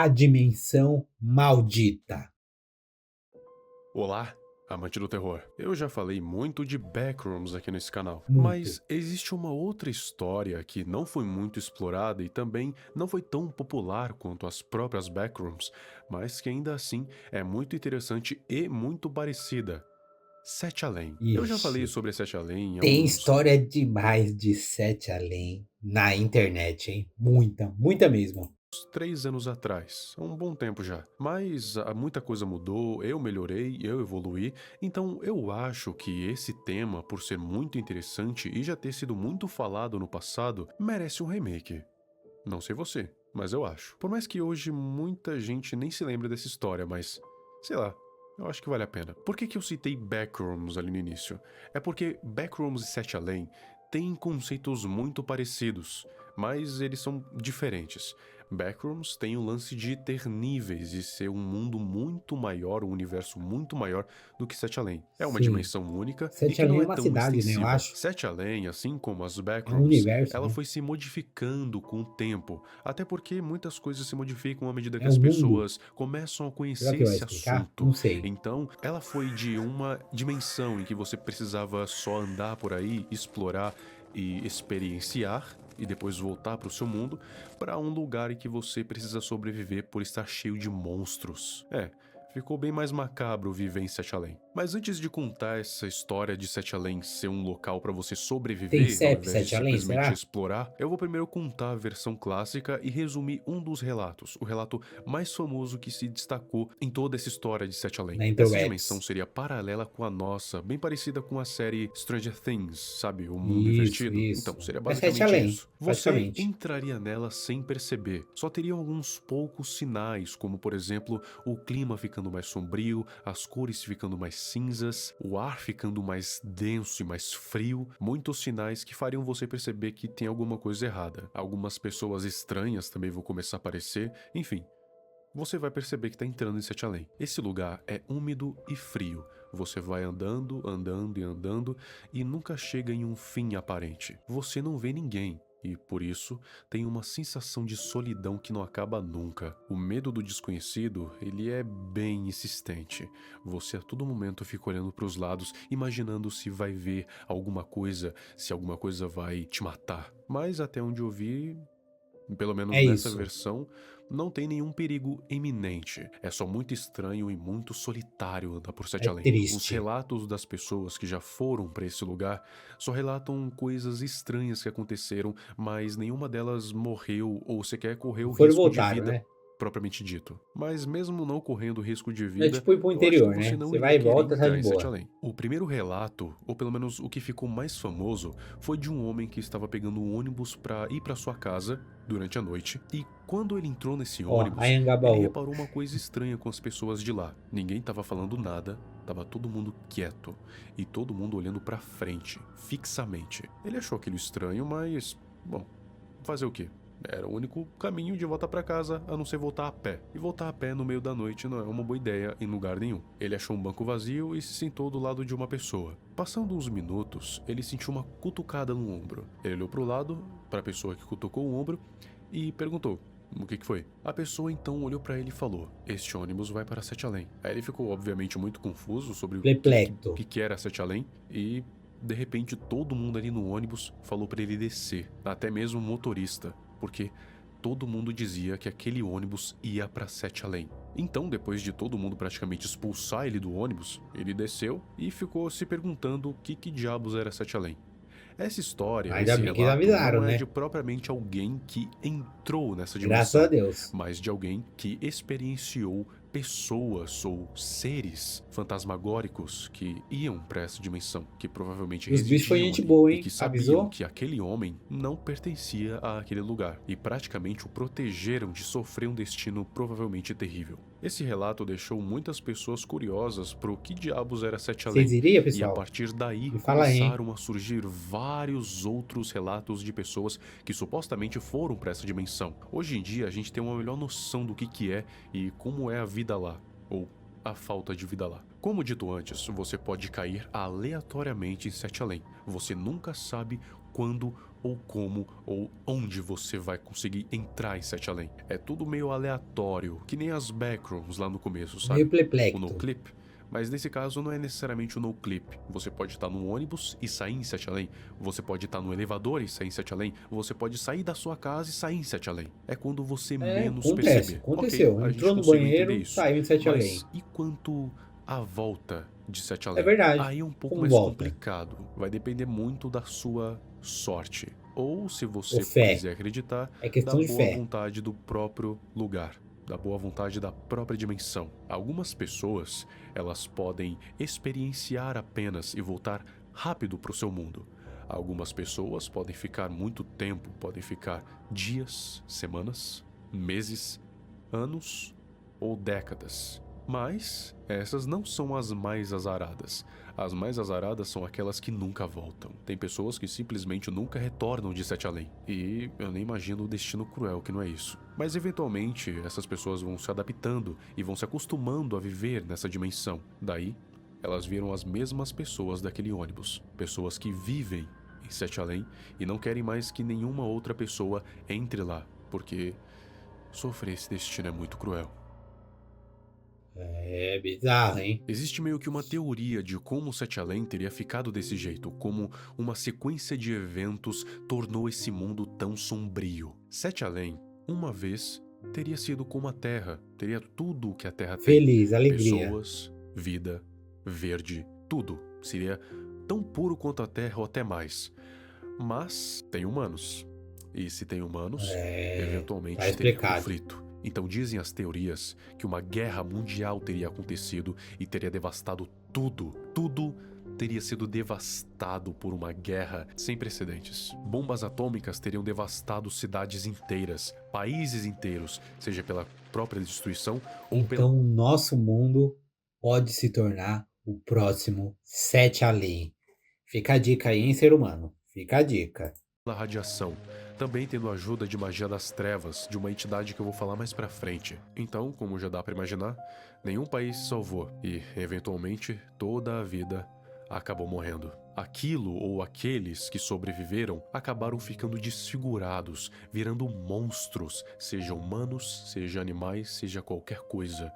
a dimensão maldita? Olá, amante do terror. Eu já falei muito de Backrooms aqui nesse canal, Muito. mas existe uma outra história que não foi muito explorada e também não foi tão popular quanto as próprias Backrooms, mas que ainda assim é muito interessante e muito parecida. Sete Além. Eu já falei Ixi, sobre Sete Além em tem alguns história demais de Sete Além na internet, hein? Muita, muita mesmo. 3 anos atrás, há um bom tempo já. Mas muita coisa mudou, eu melhorei, eu evoluí, então eu acho que esse tema, por ser muito interessante e já ter sido muito falado no passado, merece um remake. Não sei você, mas eu acho. Por mais que hoje muita gente nem se lembre dessa história, mas sei lá. Eu acho que vale a pena. Por que eu citei Backrooms ali no início? É porque Backrooms e Sete Além têm conceitos muito parecidos, mas eles são diferentes. Backrooms tem o lance de ter níveis e ser um mundo muito maior, um universo muito maior do que Sete Além. É uma Sim. dimensão única e Sete que Além não é é uma tão cidade, né, eu extensiva. acho. Sete Além, assim como as É um Backrooms, universo, ela né. foi se modificando com o tempo, até porque muitas coisas se modificam à medida que É um as mundo. pessoas começam a Será conhecer que vai esse explicar? assunto. Não sei. Então, ela foi de uma dimensão em que você precisava só andar por aí, explorar e experienciar e depois voltar para o seu mundo, para um lugar em que você precisa sobreviver por estar cheio de monstros. Ficou bem mais macabro viver em Sete Além. Mas antes de contar essa história de Sete Além ser um local para você Tem sobreviver ao CEP invés de Sete Além, simplesmente será? explorar, eu vou primeiro contar a versão clássica e resumir um dos relatos, o relato mais famoso que se destacou em toda essa história de Sete Além. Na Essa dimensão interwebs. seria paralela com a nossa, bem parecida com a série Stranger Things, sabe? O mundo Isso, invertido. Então, isso. seria É Sete basicamente Além, isso. Você praticamente. entraria nela sem perceber. Só teriam alguns poucos sinais, como por exemplo, o clima ficando mais sombrio, as cores ficando mais cinzas, o ar ficando mais denso e mais frio, muitos sinais que fariam você perceber que tem alguma coisa errada. Algumas pessoas estranhas também vão começar a aparecer, enfim. Você vai perceber que está entrando em Sete Além. Esse lugar é úmido e frio. Você vai andando, andando e andando e nunca chega em um fim aparente. Você não vê ninguém. E por isso tem uma sensação de solidão que não acaba nunca. O medo do desconhecido, ele é bem insistente. Você a todo momento fica olhando para os lados, imaginando se vai ver alguma coisa, se alguma coisa vai te matar. Mas até onde eu vi, pelo menos É nessa isso. versão, não tem nenhum perigo iminente. É só muito estranho e muito solitário andar por É Sete Além. Os triste. relatos das pessoas que já foram para esse lugar só relatam coisas estranhas que aconteceram, mas nenhuma delas morreu ou sequer correu Foram e risco de voltaram, vida né. propriamente dito. Mas mesmo não correndo risco de É vida, tipo ir para o eu acho que interior, você né. não Você iria vai e querer volta, tá de entrar em Sete boa. Além. O primeiro relato, ou pelo menos o que ficou mais famoso, foi de um homem que estava pegando um ônibus para ir para sua casa durante a noite, e quando ele entrou nesse Ó, ônibus, ele Anhangabaú. reparou uma coisa estranha com as pessoas de lá. Ninguém estava falando nada, tava todo mundo quieto e todo mundo olhando para frente, fixamente. Ele achou aquilo estranho, mas, bom, fazer o quê? Era o único caminho de volta para casa a não ser voltar a pé. E voltar a pé no meio da noite não é uma boa ideia em lugar nenhum. Ele achou um banco vazio e se sentou do lado de uma pessoa. Passando uns minutos, ele sentiu uma cutucada no ombro. Ele olhou para o lado, para a pessoa que cutucou o ombro, e perguntou: o que foi? A pessoa então olhou para ele e falou: este ônibus vai para Sete Além. Aí ele ficou obviamente muito confuso sobre o Perplexo. que era Sete Além e de repente todo mundo ali no ônibus falou para ele descer, até mesmo o motorista, porque todo mundo dizia que aquele ônibus ia para Sete Além. Então, depois de todo mundo praticamente expulsar ele do ônibus, ele desceu e ficou se perguntando o que diabos era Sete Além. Essa história, Ainda esse bem que eles relato, avisaram, não é né. de propriamente alguém que entrou nessa Graças a dimensão, Deus. mas de alguém que experienciou pessoas ou seres fantasmagóricos que iam para essa dimensão, que provavelmente E os bichos foi residiam gente ali boa, e hein. que sabiam Avisou? que aquele homem não pertencia àquele lugar e praticamente o protegeram de sofrer um destino provavelmente terrível. Esse relato deixou muitas pessoas curiosas pro que diabos era Sete Vocês Além, iriam, e a pessoal? partir daí Me fala aí, hein. começaram a surgir vários outros relatos de pessoas que supostamente foram para essa dimensão. Hoje em dia a gente tem uma melhor noção do que é e como é a vida lá, ou a falta de vida lá. Como dito antes, você pode cair aleatoriamente em Sete Além. Você nunca sabe quando ou como, ou onde você vai conseguir entrar em Sete Além. É tudo meio aleatório, que nem as backrooms lá no começo, Meio sabe? O perplexo. no-clip. Mas nesse caso não é necessariamente o no-clip. Você pode estar no ônibus e sair em Sete Além. Você pode estar no elevador e sair em Sete Além. Você pode sair da sua casa e sair em Sete Além. É quando você É, menos acontece, perceber. Ok, aconteceu. a gente Entrou no conseguiu entender banheiro, isso. saiu em Sete Mas Além. e quanto à volta de Sete É Além? verdade. Aí é um pouco Como mais volta? complicado. Vai depender muito da sua sorte. Ou, se Ou você fé. quiser acreditar, É da questão de boa fé. vontade do próprio lugar. Da boa vontade da própria dimensão. Algumas pessoas, elas podem experienciar apenas e voltar rápido para o seu mundo. Algumas pessoas podem ficar muito tempo, podem ficar dias, semanas, meses, anos ou décadas. Mas essas não são as mais azaradas. As mais azaradas são aquelas que nunca voltam. Tem pessoas que simplesmente nunca retornam de Sete Além. E eu nem imagino o destino cruel que não é isso. Mas eventualmente essas pessoas vão se adaptando e vão se acostumando a viver nessa dimensão. Daí, elas viram as mesmas pessoas daquele ônibus. Pessoas que vivem em Sete Além e não querem mais que nenhuma outra pessoa entre lá, porque sofrer esse destino é muito cruel. É bizarro, hein? Existe meio que uma teoria de como Sete Além teria ficado desse jeito, como uma sequência de eventos tornou esse mundo tão sombrio. Sete Além, uma vez, teria sido como a Terra, teria tudo o que a Terra tem. Feliz, alegria. Pessoas, vida, verde, tudo. Seria tão puro quanto a Terra ou até mais. Mas tem humanos. E se tem humanos, Tá eventualmente teria explicado. conflito. Então dizem as teorias que uma guerra mundial teria acontecido e teria devastado tudo. Tudo teria sido devastado por uma guerra sem precedentes. Bombas atômicas teriam devastado cidades inteiras, países inteiros, seja pela própria destruição ou pela Então, o nosso mundo pode se tornar o próximo Sete Além. Fica a dica aí, hein, ser humano? Fica a dica. radiação, também tendo a ajuda de magia das trevas, de uma entidade que eu vou falar mais pra frente. Então, como já dá pra imaginar, nenhum país se salvou e, eventualmente, toda a vida acabou morrendo. Aquilo ou aqueles que sobreviveram acabaram ficando desfigurados, virando monstros, seja humanos, seja animais, seja qualquer coisa.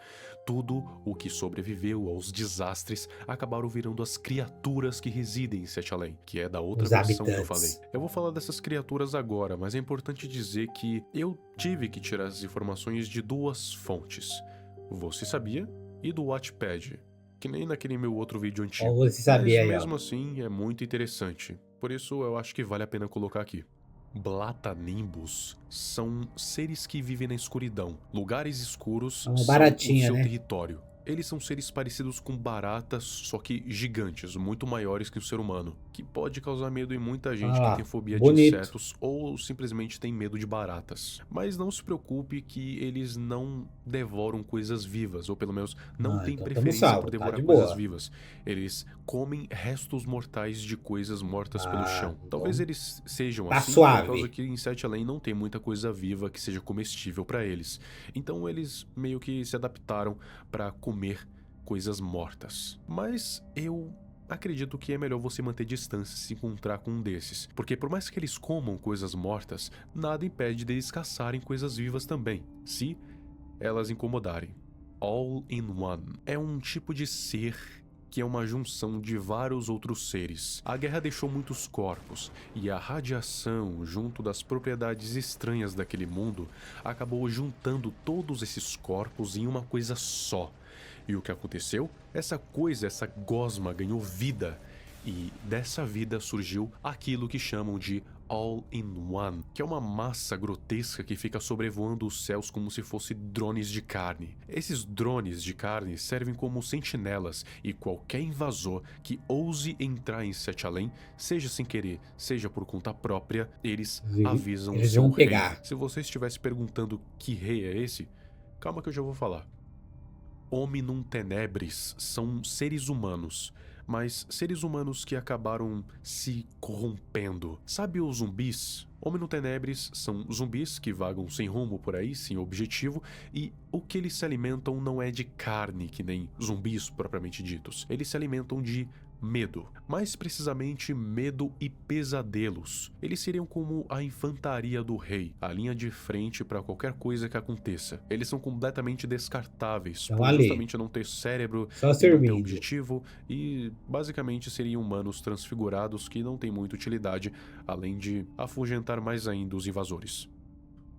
Tudo o que sobreviveu aos desastres acabaram virando as criaturas que residem em Sete Além, que é da outra Os versão que eu falei. habitantes. Eu vou falar dessas criaturas agora, mas é importante dizer que eu tive que tirar as informações de duas fontes. Você sabia? E do Wattpad, que nem naquele meu outro vídeo Ó, antigo. você Mas sabia aí, ó. mesmo assim é muito interessante. Por isso eu acho que vale a pena colocar aqui. Blatanimbus são seres que vivem na escuridão. Lugares escuros É uma são o baratinha, seu né? território. Eles são seres parecidos com baratas, só que gigantes, muito maiores que o ser humano, que pode causar medo em muita Ah gente que tem lá, fobia de bonito. insetos ou simplesmente tem medo de baratas. Mas não se preocupe que eles não devoram coisas vivas, ou pelo menos não Ah, têm então tamo preferência por salvo, tá devorar de coisas boa. vivas. Eles comem restos mortais de coisas mortas pelo Ah, chão. Talvez então eles sejam tá assim por causa suave. que em Sete Além não tem muita coisa viva que seja comestível para eles. Então eles meio que se adaptaram para comer coisas mortas. Mas eu acredito que é melhor você manter distância se encontrar com um desses, porque por mais que eles comam coisas mortas, nada impede deles caçarem coisas vivas também, se elas incomodarem. All in One é um tipo de ser que é uma junção de vários outros seres. A guerra deixou muitos corpos, e a radiação, junto das propriedades estranhas daquele mundo, acabou juntando todos esses corpos em uma coisa só. E o que aconteceu? Essa coisa, essa gosma ganhou vida, e dessa vida surgiu aquilo que chamam de All-in-One, que é uma massa grotesca que fica sobrevoando os céus como se fosse drones de carne. Esses drones de carne servem como sentinelas e qualquer invasor que ouse entrar em Sete Além, seja sem querer, seja por conta própria, eles avisam o Eles seu vão rei. pegar. Se você estivesse perguntando que rei é esse, calma que eu já vou falar. Hominum Tenebris são seres humanos, mas seres humanos que acabaram se corrompendo. Sabe os zumbis? Hominum Tenebris são zumbis que vagam sem rumo por aí, sem objetivo, e o que eles se alimentam não é de carne, que nem zumbis propriamente ditos. Eles se alimentam de medo. Mais precisamente, medo e pesadelos. Eles seriam como a infantaria do rei, a linha de frente para qualquer coisa que aconteça. Eles são completamente descartáveis, Estão por ali, justamente não ter cérebro só e não ter servindo. objetivo, e basicamente seriam humanos transfigurados que não têm muita utilidade, além de afugentar mais ainda os invasores.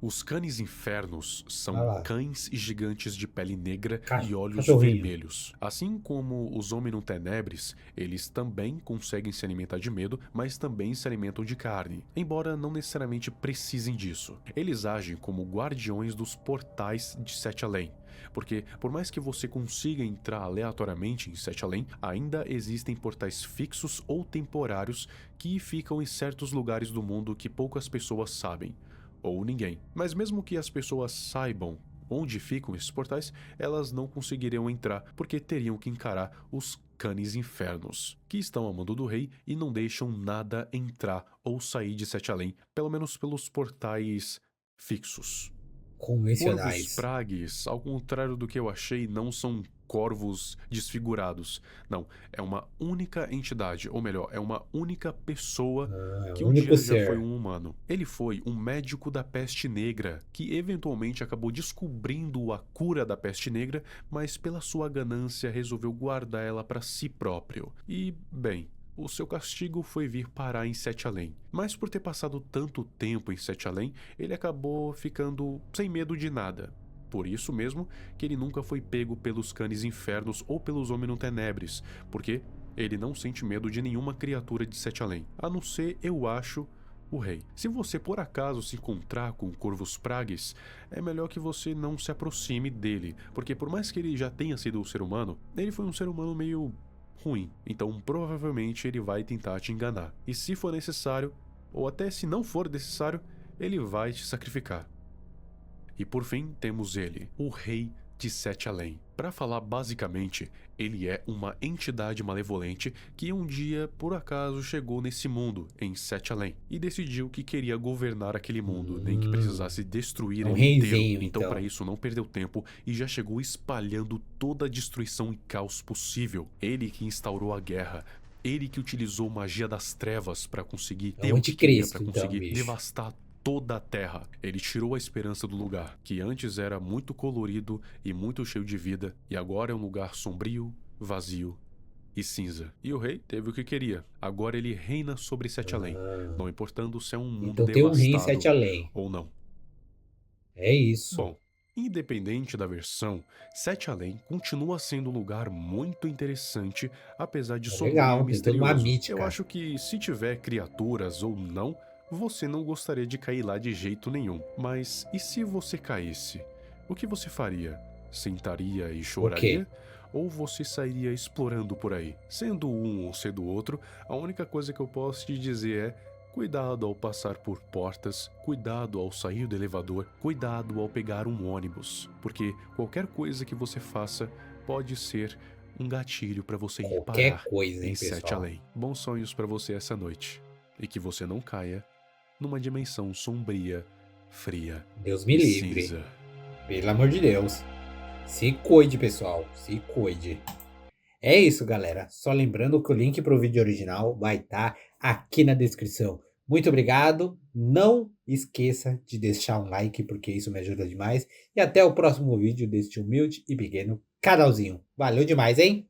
Os Canes Infernos Olha são lá, cães gigantes de pele negra e olhos cachorrinho. vermelhos. Assim como os Hominum Tenebris, eles também conseguem se alimentar de medo, mas também se alimentam de carne, embora não necessariamente precisem disso. Eles agem como guardiões dos portais de Sete Além, porque por mais que você consiga entrar aleatoriamente em Sete Além, ainda existem portais fixos ou temporários que ficam em certos lugares do mundo que poucas pessoas sabem, ou ninguém. Mas mesmo que as pessoas saibam onde ficam esses portais, elas não conseguiriam entrar porque teriam que encarar os Canes Infernos, que estão a mando do rei e não deixam nada entrar ou sair de Sete Além, pelo menos pelos portais fixos. Corvos Convencionais. Pragues, ao contrário do que eu achei, não são corvos desfigurados. Não, é uma única entidade, ou melhor, é uma única pessoa É o que um único dia já foi ser. um humano. Ele foi um médico da peste negra, que eventualmente acabou descobrindo a cura da peste negra, mas pela sua ganância resolveu guardar ela para si próprio. E, bem, o seu castigo foi vir parar em Sete Além. Mas por ter passado tanto tempo em Sete Além, ele acabou ficando sem medo de nada. Por isso mesmo que ele nunca foi pego pelos Canes Infernos ou pelos Hominum Tenebris, porque ele não sente medo de nenhuma criatura de Sete Além, a não ser, eu acho, o rei. Se você por acaso se encontrar com Corvus Pragues, é melhor que você não se aproxime dele, porque por mais que ele já tenha sido um ser humano, ele foi um ser humano meio ruim, então provavelmente ele vai tentar te enganar. E se for necessário, ou até se não for necessário, ele vai te sacrificar. E por fim, temos ele, o Rei de Sete Além. Para falar basicamente, ele é uma entidade malevolente que um dia, por acaso, chegou nesse mundo, em Sete Além, e decidiu que queria governar aquele mundo, nem que precisasse destruir É um ele inteiro. reizinho, Então, para então. isso, não perdeu tempo e já chegou espalhando toda a destruição e caos possível. Ele que instaurou a guerra, ele que utilizou magia das trevas para conseguir É ter o o que queria, para anticristo, então, conseguir bicho. devastar toda a terra. Ele tirou a esperança do lugar, que antes era muito colorido e muito cheio de vida, e agora é um lugar sombrio, vazio e cinza. E o rei teve o que queria. Agora ele reina sobre Sete Além, Ah, não importando se é um mundo então tem um rei em Sete devastado Além. ou não. É isso. Bom, independente da versão, Sete Além continua sendo um lugar muito interessante, apesar de É sombrio e legal, tem toda uma misterioso. Eu mítica. acho que se tiver criaturas ou não, você não gostaria de cair lá de jeito nenhum. Mas e se você caísse? O que você faria? Sentaria e O quê? choraria? Ou você sairia explorando por aí? Sendo um ou sendo outro, a única coisa que eu posso te dizer é: cuidado ao passar por portas, cuidado ao sair do elevador, cuidado ao pegar um ônibus, porque qualquer coisa que você faça pode ser um gatilho para você ir Qualquer parar coisa, em hein, Sete pessoal? Além. Bons sonhos para você essa noite e que você não caia numa dimensão sombria, fria Deus me e livre. cinza. Pelo amor de Deus. Se cuide, pessoal. Se cuide. É isso, galera. Só lembrando que o link para o vídeo original vai estar aqui na descrição. Muito obrigado. Não esqueça de deixar um like, porque isso me ajuda demais. E até o próximo vídeo deste humilde e pequeno canalzinho. Valeu demais, hein?